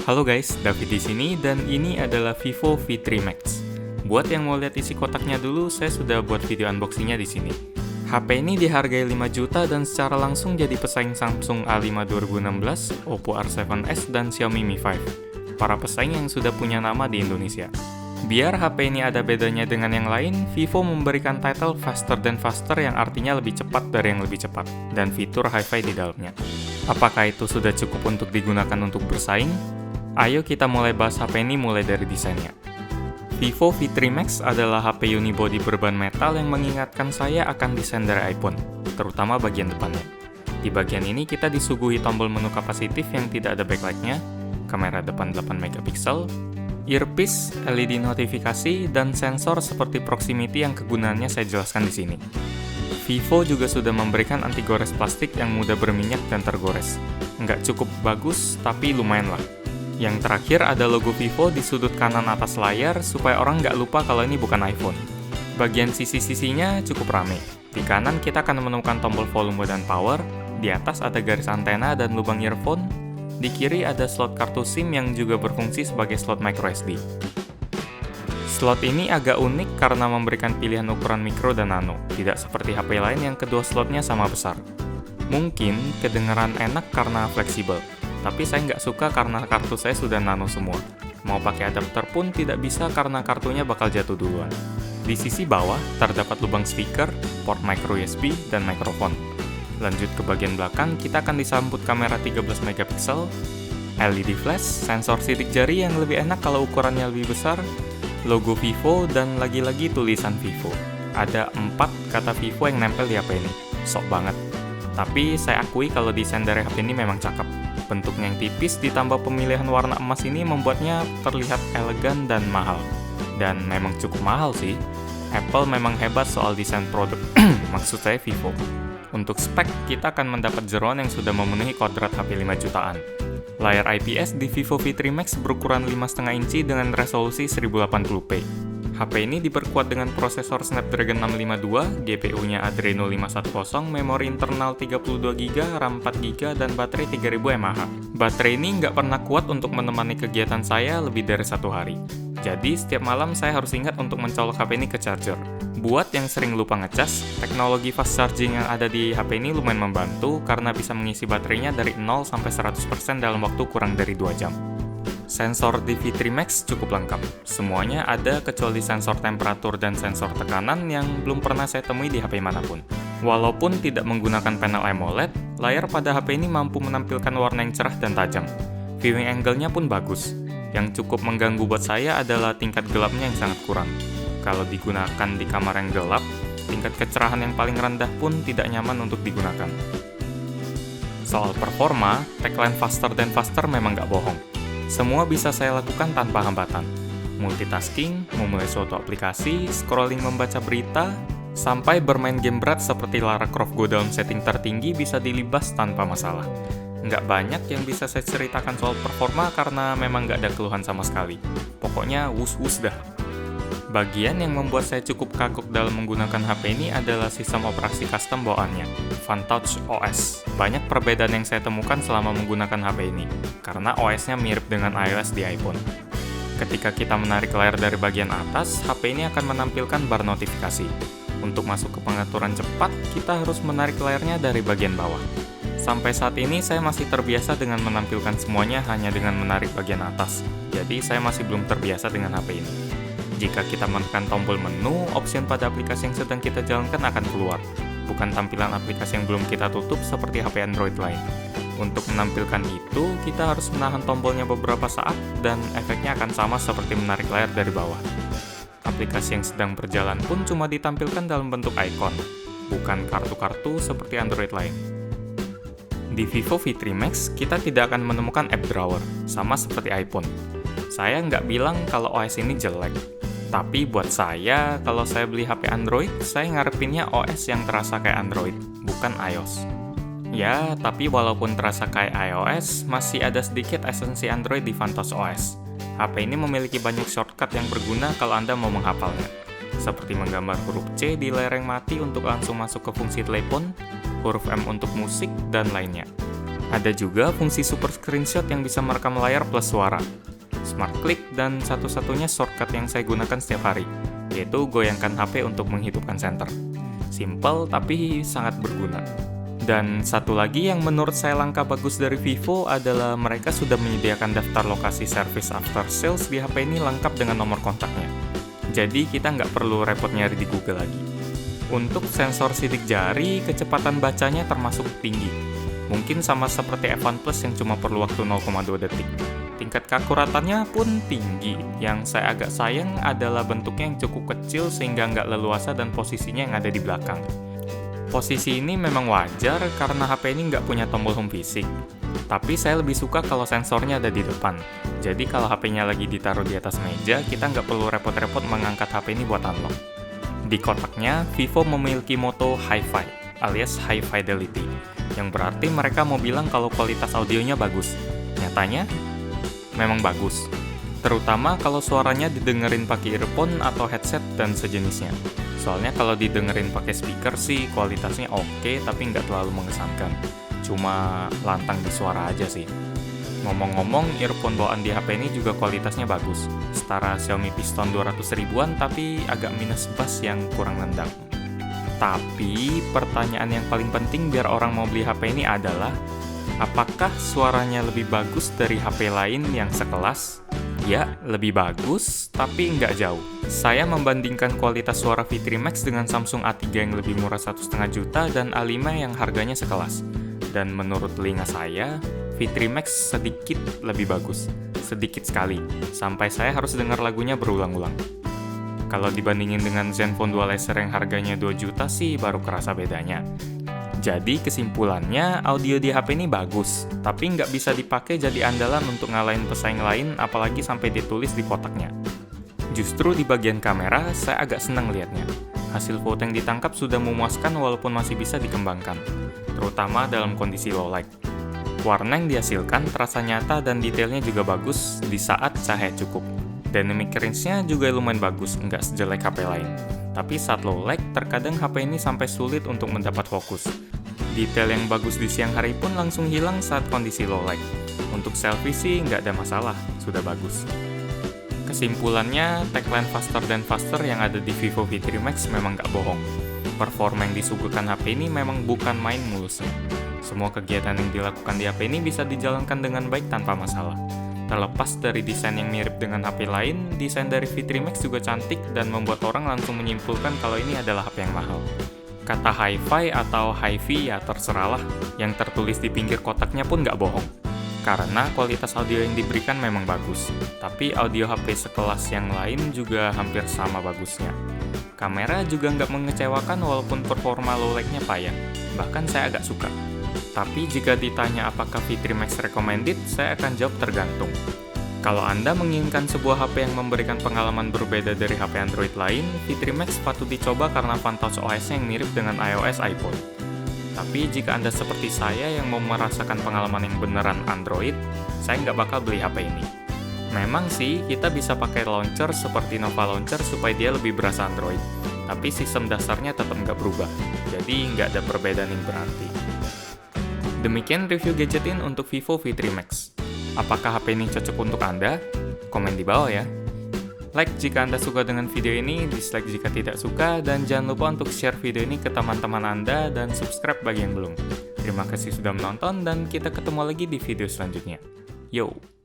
Halo guys, David di sini dan ini adalah Vivo V3 Max. Buat yang mau lihat isi kotaknya dulu, saya sudah buat video unboxingnya di sini. HP ini dihargai 5 juta dan secara langsung jadi pesaing Samsung A5 2016, Oppo R7s dan Xiaomi Mi 5. Para pesaing yang sudah punya nama di Indonesia. Biar HP ini ada bedanya dengan yang lain, Vivo memberikan title faster than faster yang artinya lebih cepat dari yang lebih cepat, dan fitur Hi-Fi di dalamnya. Apakah itu sudah cukup untuk digunakan untuk bersaing? Ayo kita mulai bahas HP ini mulai dari desainnya. Vivo V3 Max adalah HP unibody berbahan metal yang mengingatkan saya akan desain dari iPhone, terutama bagian depannya. Di bagian ini kita disuguhi tombol menu kapasitif yang tidak ada backlight-nya, kamera depan 8 megapiksel, earpiece, LED notifikasi, dan sensor seperti proximity yang kegunaannya saya jelaskan di sini. Vivo juga sudah memberikan anti gores plastik yang mudah berminyak dan tergores. Nggak cukup bagus, tapi lumayan lah. Yang terakhir ada logo Vivo di sudut kanan atas layar supaya orang nggak lupa kalau ini bukan iPhone. Bagian sisi-sisinya cukup rame. Di kanan kita akan menemukan tombol volume dan power, di atas ada garis antena dan lubang earphone, di kiri ada slot kartu SIM yang juga berfungsi sebagai slot microSD. Slot ini agak unik karena memberikan pilihan ukuran mikro dan nano, tidak seperti HP lain yang kedua slotnya sama besar. Mungkin kedengaran enak karena fleksibel. Tapi saya nggak suka karena kartu saya sudah nano semua. Mau pakai adapter pun tidak bisa karena kartunya bakal jatuh duluan. Di sisi bawah, terdapat lubang speaker, port micro USB, dan mikrofon. Lanjut ke bagian belakang, kita akan disambut kamera 13 megapiksel, LED flash, sensor sidik jari yang lebih enak kalau ukurannya lebih besar, logo Vivo, dan lagi-lagi tulisan Vivo. Ada 4 kata Vivo yang nempel di HP ini. Sok banget. Tapi saya akui kalau desain dari HP ini memang cakep. Bentuknya yang tipis ditambah pemilihan warna emas ini membuatnya terlihat elegan dan mahal. Dan memang cukup mahal sih. Apple memang hebat soal desain produk. Maksud saya Vivo. Untuk spek, kita akan mendapat jeroan yang sudah memenuhi kodrat HP 5 jutaan. Layar IPS di Vivo V3 Max berukuran 5,5 inci dengan resolusi 1080p. HP ini diperkuat dengan prosesor Snapdragon 652, GPU-nya Adreno 510, memori internal 32GB, RAM 4GB, dan baterai 3000 mAh. Baterai ini nggak pernah kuat untuk menemani kegiatan saya lebih dari 1 hari. Jadi, setiap malam saya harus ingat untuk mencolok HP ini ke charger. Buat yang sering lupa ngecas, teknologi fast charging yang ada di HP ini lumayan membantu karena bisa mengisi baterainya dari 0 sampai 100% dalam waktu kurang dari 2 jam. Sensor di V3 Max cukup lengkap. Semuanya ada kecuali sensor temperatur dan sensor tekanan yang belum pernah saya temui di HP manapun. Walaupun tidak menggunakan panel AMOLED, layar pada HP ini mampu menampilkan warna yang cerah dan tajam. Viewing angle-nya pun bagus. Yang cukup mengganggu buat saya adalah tingkat gelapnya yang sangat kurang. Kalau digunakan di kamar yang gelap, tingkat kecerahan yang paling rendah pun tidak nyaman untuk digunakan. Soal performa, tagline faster than faster memang nggak bohong. Semua bisa saya lakukan tanpa hambatan. Multitasking, memulai suatu aplikasi, scrolling membaca berita, sampai bermain game berat seperti Lara Croft Go dalam setting tertinggi bisa dilibas tanpa masalah. Nggak banyak yang bisa saya ceritakan soal performa karena memang nggak ada keluhan sama sekali. Pokoknya wus-wus dah. Bagian yang membuat saya cukup kagok dalam menggunakan HP ini adalah sistem operasi custom bawaannya, FunTouch OS. Banyak perbedaan yang saya temukan selama menggunakan HP ini, karena OS-nya mirip dengan iOS di iPhone. Ketika kita menarik layar dari bagian atas, HP ini akan menampilkan bar notifikasi. Untuk masuk ke pengaturan cepat, kita harus menarik layarnya dari bagian bawah. Sampai saat ini saya masih terbiasa dengan menampilkan semuanya hanya dengan menarik bagian atas, jadi saya masih belum terbiasa dengan HP ini. Jika kita menekan tombol menu, opsi pada aplikasi yang sedang kita jalankan akan keluar, bukan tampilan aplikasi yang belum kita tutup seperti HP Android lain. Untuk menampilkan itu, kita harus menahan tombolnya beberapa saat dan efeknya akan sama seperti menarik layar dari bawah. Aplikasi yang sedang berjalan pun cuma ditampilkan dalam bentuk icon, bukan kartu-kartu seperti Android lain. Di Vivo V3 Max, kita tidak akan menemukan app drawer, sama seperti iPhone. Saya nggak bilang kalau OS ini jelek. Tapi buat saya, kalau saya beli HP Android, saya ngarepinnya OS yang terasa kayak Android, bukan iOS. Ya, tapi walaupun terasa kayak iOS, masih ada sedikit esensi Android di FunTouch OS. HP ini memiliki banyak shortcut yang berguna kalau Anda mau menghafalnya. Seperti menggambar huruf C di lereng mati untuk langsung masuk ke fungsi telepon, huruf M untuk musik, dan lainnya. Ada juga fungsi super screenshot yang bisa merekam layar plus suara, smart click, dan satu-satunya shortcut yang saya gunakan setiap hari, yaitu goyangkan HP untuk menghidupkan senter. Simple tapi sangat berguna. Dan satu lagi yang menurut saya langkah bagus dari Vivo adalah mereka sudah menyediakan daftar lokasi service after sales di HP ini lengkap dengan nomor kontaknya. Jadi kita nggak perlu repot nyari di Google lagi. Untuk sensor sidik jari, kecepatan bacanya termasuk tinggi. Mungkin sama seperti F1 Plus yang cuma perlu waktu 0,2 detik. Tingkat keakuratannya pun tinggi. Yang saya agak sayang adalah bentuknya yang cukup kecil sehingga nggak leluasa dan posisinya yang ada di belakang. Posisi ini memang wajar karena HP ini nggak punya tombol home fisik. Tapi saya lebih suka kalau sensornya ada di depan. Jadi kalau HP-nya lagi ditaruh di atas meja, kita nggak perlu repot-repot mengangkat HP ini buat unlock. Di kotaknya, Vivo memiliki moto Hi-Fi, alias High Fidelity, yang berarti mereka mau bilang kalau kualitas audionya bagus. Nyatanya, memang bagus. Terutama kalau suaranya didengerin pakai earphone atau headset dan sejenisnya. Soalnya kalau didengerin pakai speaker sih kualitasnya oke, tapi nggak terlalu mengesankan. Cuma lantang di suara aja sih. Ngomong-ngomong, earphone bawaan di HP ini juga kualitasnya bagus. Setara Xiaomi Piston 200 ribuan, tapi agak minus bass yang kurang nendang. Tapi pertanyaan yang paling penting biar orang mau beli HP ini adalah, apakah suaranya lebih bagus dari HP lain yang sekelas? Ya, lebih bagus, tapi nggak jauh. Saya membandingkan kualitas suara V3 Max dengan Samsung A3 yang lebih murah 1,5 juta dan A5 yang harganya sekelas. Dan menurut telinga saya, V3 Max sedikit lebih bagus. Sedikit sekali, sampai saya harus dengar lagunya berulang-ulang. Kalau dibandingin dengan Zenfone Dualizer yang harganya 2 juta sih baru kerasa bedanya. Jadi kesimpulannya, audio di HP ini bagus, tapi nggak bisa dipakai jadi andalan untuk ngalahin pesaing lain, apalagi sampai ditulis di kotaknya. Justru di bagian kamera, saya agak senang lihatnya. Hasil foto yang ditangkap sudah memuaskan walaupun masih bisa dikembangkan, terutama dalam kondisi low light. Warna yang dihasilkan terasa nyata dan detailnya juga bagus di saat cahaya cukup. Dynamic range-nya juga lumayan bagus, nggak sejelek HP lain. Tapi saat low light, terkadang HP ini sampai sulit untuk mendapat fokus. Detail yang bagus di siang hari pun langsung hilang saat kondisi low light. Untuk selfie sih nggak ada masalah, sudah bagus. Kesimpulannya, tagline faster than faster yang ada di Vivo V3 Max memang nggak bohong. Performa yang disuguhkan HP ini memang bukan main mulusnya. Semua kegiatan yang dilakukan di HP ini bisa dijalankan dengan baik tanpa masalah. Terlepas dari desain yang mirip dengan HP lain, desain dari V3 Max juga cantik dan membuat orang langsung menyimpulkan kalau ini adalah HP yang mahal. Kata Hi-Fi atau Hi-Fi ya terserahlah, yang tertulis di pinggir kotaknya pun nggak bohong. Karena kualitas audio yang diberikan memang bagus, tapi audio HP sekelas yang lain juga hampir sama bagusnya. Kamera juga nggak mengecewakan walaupun performa low light-nya payah, bahkan saya agak suka. Tapi jika ditanya apakah V3 Max recommended, saya akan jawab tergantung. Kalau Anda menginginkan sebuah HP yang memberikan pengalaman berbeda dari HP Android lain, V3 Max patut dicoba karena Vantage OS-nya yang mirip dengan iOS iPhone. Tapi jika Anda seperti saya yang mau merasakan pengalaman yang beneran Android, saya nggak bakal beli HP ini. Memang sih, kita bisa pakai launcher seperti Nova Launcher supaya dia lebih berasa Android. Tapi sistem dasarnya tetap nggak berubah, jadi nggak ada perbedaan yang berarti. Demikian review gadgetin untuk Vivo V3 Max. Apakah HP ini cocok untuk Anda? Komen di bawah ya. Like jika Anda suka dengan video ini, dislike jika tidak suka, dan jangan lupa untuk share video ini ke teman-teman Anda dan subscribe bagi yang belum. Terima kasih sudah menonton dan kita ketemu lagi di video selanjutnya. Yo!